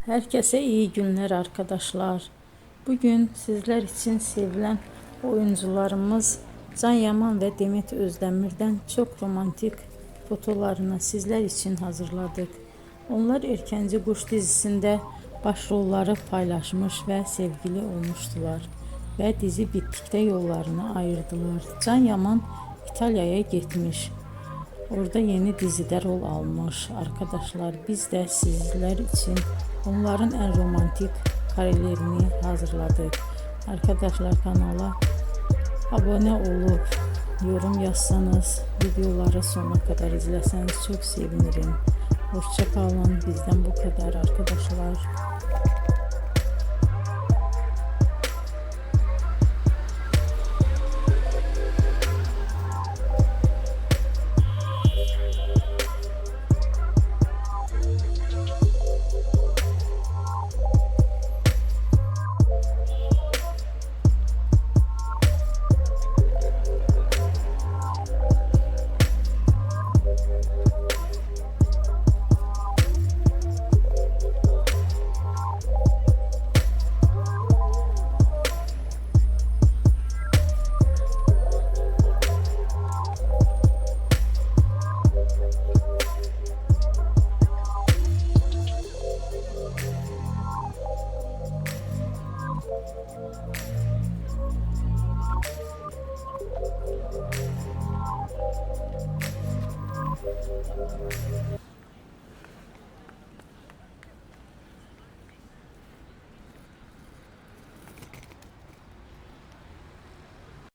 Herkese iyi günler arkadaşlar. Bugün sizler için sevilen oyuncularımız Can Yaman ve Demet Özdemir'den çok romantik fotolarını sizler için hazırladık. Onlar Erkenci Kuş dizisinde başrolları paylaşmış ve sevgili olmuştular. Ve dizi bittikte yollarını ayırdılar. Can Yaman İtalya'ya gitmiş. Orada yeni dizide rol almış arkadaşlar. Biz de sizler için onların en romantik karelerini hazırladık. Arkadaşlar kanala abone olup yorum yazsanız, videoları sonuna kadar izleseniz çok sevinirim. Hoşça kalın. Bizden bu kadar arkadaşlar.